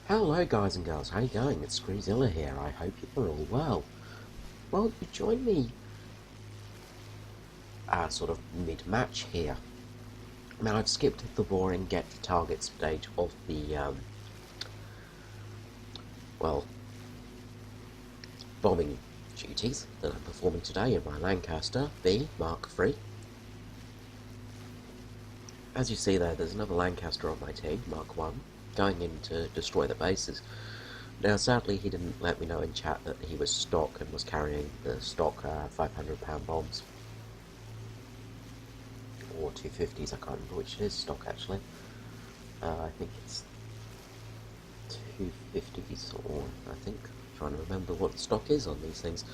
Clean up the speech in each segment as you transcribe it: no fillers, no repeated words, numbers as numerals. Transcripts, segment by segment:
Hello guys and girls, how you going? It's Screezilla here, I hope you're all well. Well, you join me sort of mid-match here. Now I've skipped the boring get the target stage of the, bombing duties that I'm performing today in my Lancaster B Mk3. As you see there's another Lancaster on my team, Mark 1, going in to destroy the bases. Now, sadly, he didn't let me know in chat that he was stock and was carrying the stock 500-pound bombs. Or 250s, I can't remember which it is, stock actually. I think it's 250s, or I think, I'm trying to remember what the stock is on these things.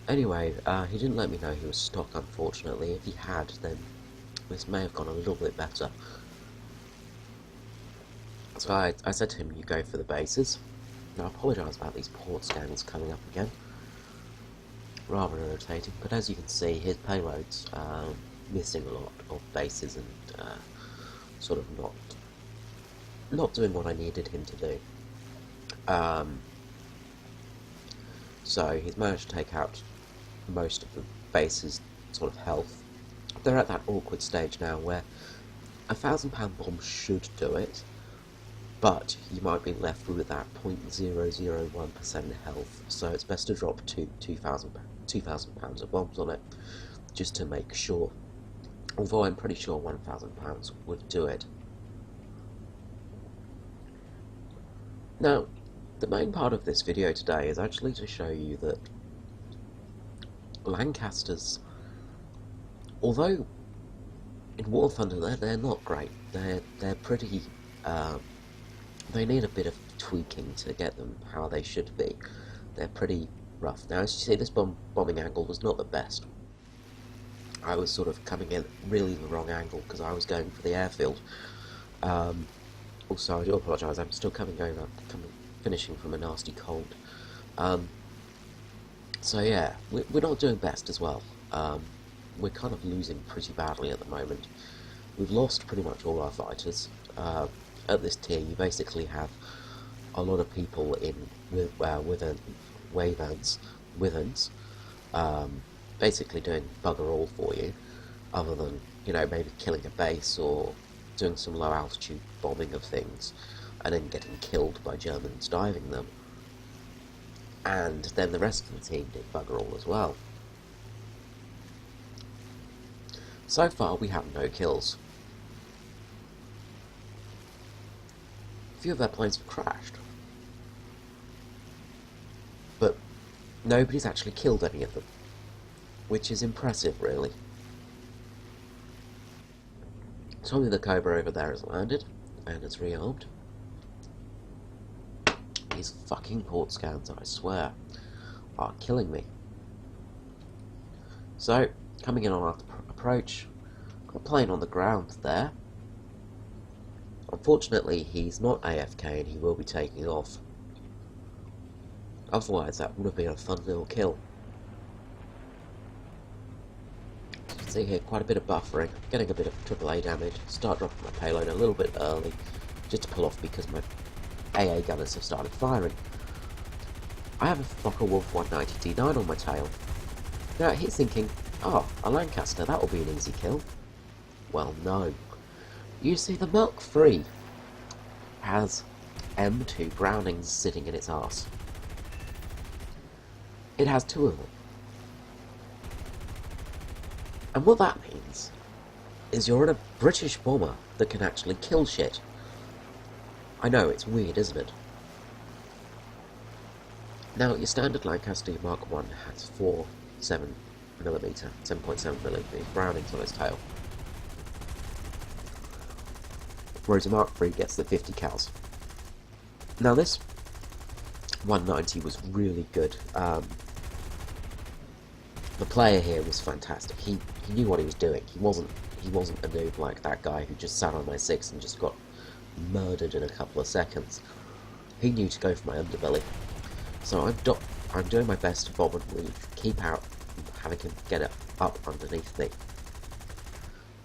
Anyway, he didn't let me know he was stock, unfortunately. If he had, then this may have gone a little bit better. So I said to him, you go for the bases. Now, I apologise about these port scans coming up again. Rather irritating, but as you can see, his payload's missing a lot of bases and sort of not doing what I needed him to do. So he's managed to take out most of the base's sort of health. They're at that awkward stage now where a 1,000-pound bomb should do it, but you might be left with that 0.001% health, so it's best to drop 2,000 pounds of bombs on it, just to make sure, although I'm pretty sure 1,000 pounds would do it. Now, the main part of this video today is actually to show you that Lancasters, although in War Thunder they're not great, they're pretty, they need a bit of tweaking to get them how they should be. They're pretty rough. Now, as you see, this bombing angle was not the best. I was sort of coming in really the wrong angle because I was going for the airfield. Also, I do apologise, I'm still finishing from a nasty cold. So yeah, we're not doing best as well. We're kind of losing pretty badly at the moment. We've lost pretty much all our fighters. At this tier, you basically have a lot of people in withens, basically doing bugger all for you, other than, you know, maybe killing a base or doing some low altitude bombing of things, and then getting killed by Germans diving them. And then the rest of the team did bugger all as well. So far, we have no kills. A few of their planes have crashed, but nobody's actually killed any of them, which is impressive, really. Tommy the Cobra over there has landed, and is rearmed. These fucking port scans, I swear, are killing me. So, coming in on our approach, got a plane on the ground there. Unfortunately, he's not AFK and he will be taking off. Otherwise, that would have been a fun little kill. You can see here quite a bit of buffering, getting a bit of AAA damage. Start dropping my payload a little bit early, just to pull off because my AA gunners have started firing. I have a Focke-Wulf 190 D9 on my tail. Now he's thinking, oh, a Lancaster, that will be an easy kill. Well, no. You see, the Mk3 has M2 Brownings sitting in its arse. It has two of them. And what that means is you're in a British bomber that can actually kill shit. I know, it's weird, isn't it? Now, your standard Lancaster Mark 1 has 7.7mm Brownings on its tail, whereas a Mark 3 gets the 50 cals. Now, this 190 was really good. The player here was fantastic. He knew what he was doing. He wasn't a noob like that guy who just sat on my 6 and just got murdered in a couple of seconds. He knew to go for my underbelly. So I'm doing my best to bob and weave, keep out, having him get it up underneath me.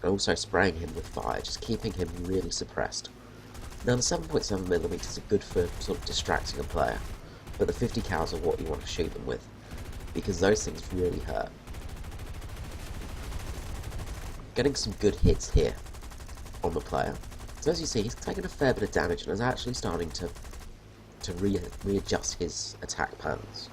And also spraying him with fire, just keeping him really suppressed. Now the 7.7mm are good for sort of distracting a player, but the 50 cals are what you want to shoot them with, because those things really hurt. Getting some good hits here on the player. So as you see, he's taken a fair bit of damage and is actually starting to readjust his attack patterns.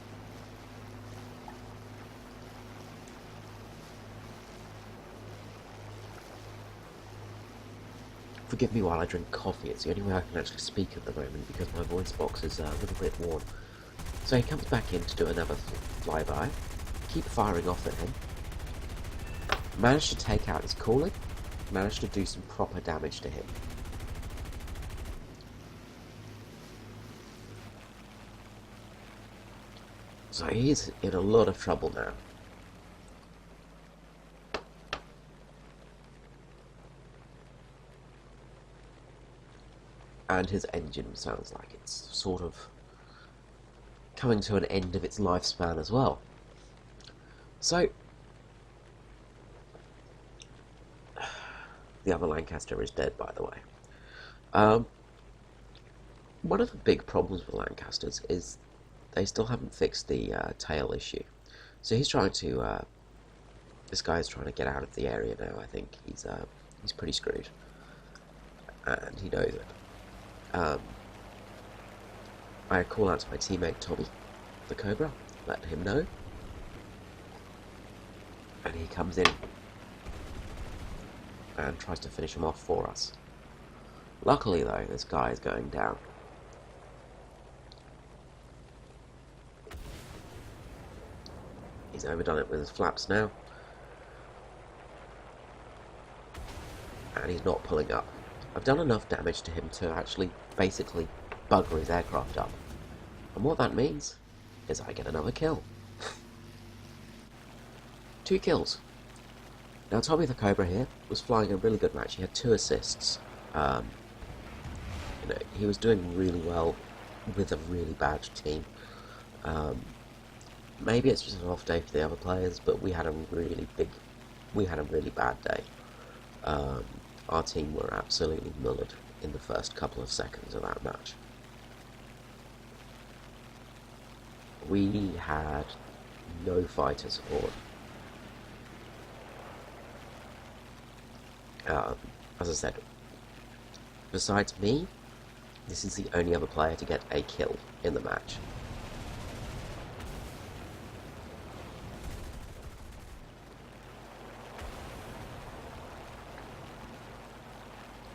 Forgive me while I drink coffee, it's the only way I can actually speak at the moment because my voice box is a little bit worn. So he comes back in to do another flyby, keep firing off at him, managed to take out his cooling, managed to do some proper damage to him. So he's in a lot of trouble now. And his engine sounds like it's sort of coming to an end of its lifespan as well. So the other Lancaster is dead, by the way. One of the big problems with Lancasters is they still haven't fixed the tail issue. So he's trying to, this guy is trying to get out of the area now. I think he's pretty screwed, and he knows it. I call out to my teammate Tommy, the Cobra, let him know, and he comes in and tries to finish him off for us. Luckily though, this guy is going down. He's overdone it with his flaps now, and he's not pulling up. I've done enough damage to him to actually basically bugger his aircraft up. And what that means is I get another kill. 2 kills. Now Tommy the Cobra here was flying a really good match. He had 2 assists. He was doing really well with a really bad team. Maybe it's just an off day for the other players, but we had a really bad day. Our team were absolutely mullered in the first couple of seconds of that match. We had no fighter support. As I said, besides me, this is the only other player to get a kill in the match.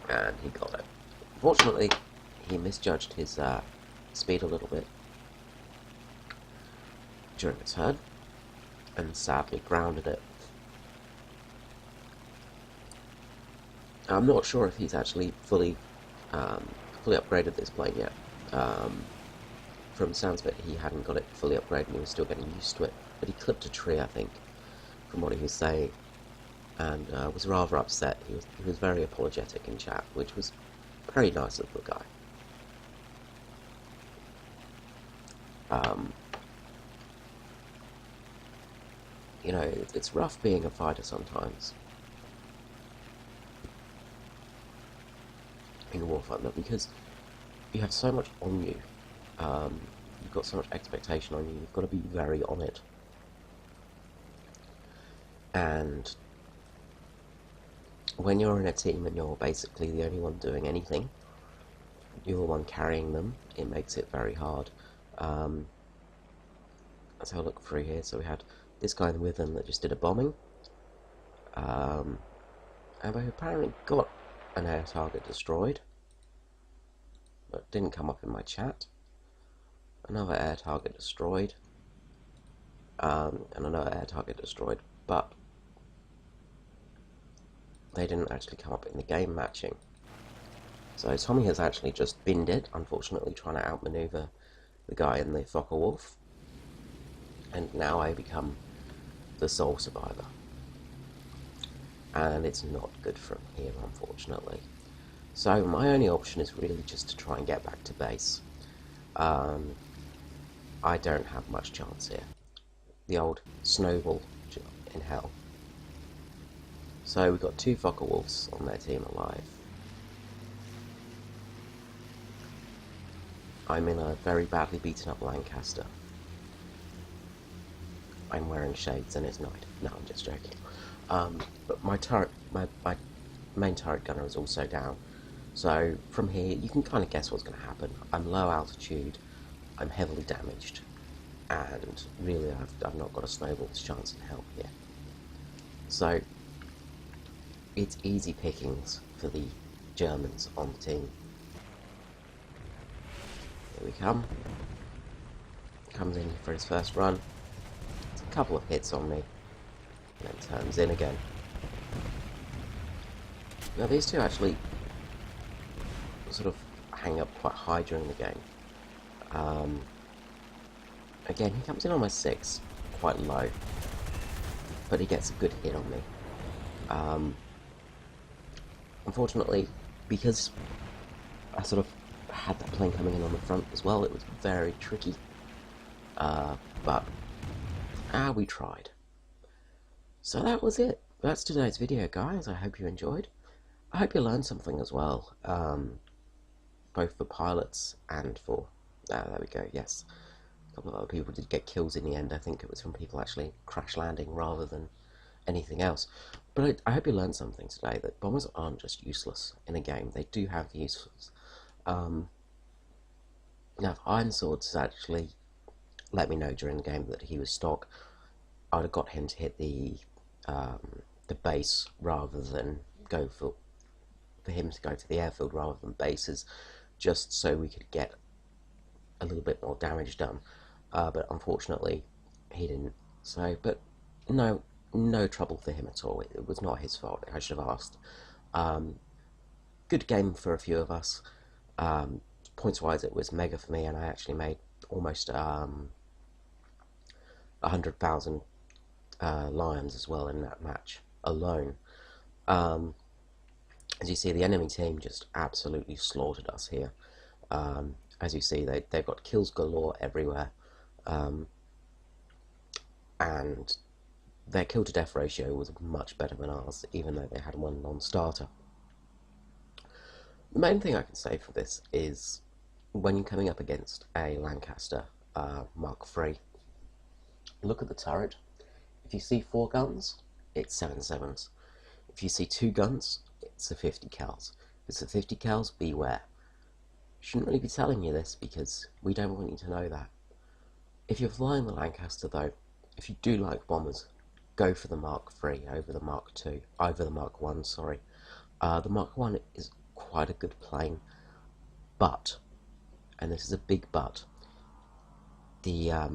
And he got it. Fortunately, he misjudged his speed a little bit during the turn, and sadly grounded it. I'm not sure if he's actually fully upgraded this plane yet. From the sounds of it, he hadn't got it fully upgraded and he was still getting used to it. But he clipped a tree, I think, from what he was saying, and was rather upset. He was very apologetic in chat, which was very nice of the guy. You know, it's rough being a fighter sometimes in War Thunder because you have so much on you. You've got so much expectation on you. You've got to be very on it. And when you're in a team and you're basically the only one doing anything, you're the one carrying them, it makes it very hard. Let's have a look through here. So we had this guy with them that just did a bombing. And we apparently got an air target destroyed. But didn't come up in my chat. Another air target destroyed. And another air target destroyed. But they didn't actually come up in the game matching. So Tommy has actually just binned it, unfortunately, trying to outmaneuver the guy in the Fokker Wolf. And now I become the sole survivor. And it's not good from here, unfortunately. So my only option is really just to try and get back to base. I don't have much chance here. The old snowball in hell. So we've got 2 Fokker Wolves on their team alive. I'm in a very badly beaten up Lancaster. I'm wearing shades and it's night. No, I'm just joking. But my turret, my main turret gunner is also down. So from here, you can kind of guess what's going to happen. I'm low altitude, I'm heavily damaged, and really I've not got a snowball's chance in hell here. So it's easy pickings for the Germans on the team. Here we come. Comes in for his first run. It's a couple of hits on me, and then turns in again. Now these two actually sort of hang up quite high during the game. Again, he comes in on my 6, quite low, but he gets a good hit on me. Unfortunately, because I sort of had that plane coming in on the front as well, it was very tricky. But we tried. So that was it. That's today's video, guys. I hope you enjoyed. I hope you learned something as well, both for pilots and for... there we go, yes. A couple of other people did get kills in the end. I think it was from people actually crash landing rather than anything else. But I hope you learned something today, that bombers aren't just useless in a game. They do have uses. Now, if Ironswords actually let me know during the game that he was stock, I would have got him to hit the base rather than go for him to go to the airfield rather than bases, just so we could get a little bit more damage done. But unfortunately, he didn't. So, but no trouble for him at all. It was not his fault. I should have asked. Good game for a few of us. Points-wise, it was mega for me, and I actually made almost 100,000 lions as well in that match alone. As you see, the enemy team just absolutely slaughtered us here. As you see, they've got kills galore everywhere, and their kill to death ratio was much better than ours, even though they had one non-starter. The main thing I can say for this is, when you're coming up against a Lancaster Mk3, look at the turret. If you see 4 guns, it's 7.7s. If you see 2 guns, it's a 50 cals. If it's a 50 cals, beware. Shouldn't really be telling you this because we don't want you to know that. If you're flying the Lancaster though, if you do like bombers, go for the Mk3 over the Mk2, over the Mk1, sorry. The Mk1 is quite a good plane, but, and this is a big but, the there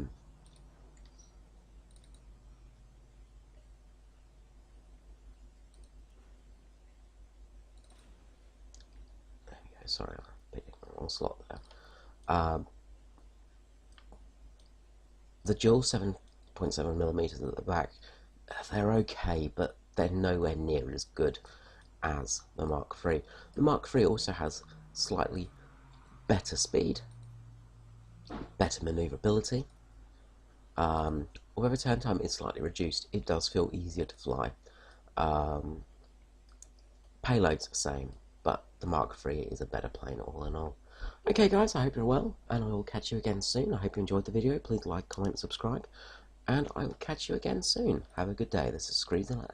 we go, sorry, I picked the wrong slot there. The dual 7.7mm at the back, they're okay, but they're nowhere near as good as the Mk3. The Mk3 also has slightly better speed, better maneuverability. Although the turn time is slightly reduced, it does feel easier to fly. Payload's the same, but the Mk3 is a better plane all in all. Okay guys, I hope you're well, and I will catch you again soon. I hope you enjoyed the video. Please like, comment, subscribe, and I will catch you again soon. Have a good day. This is Screezer out.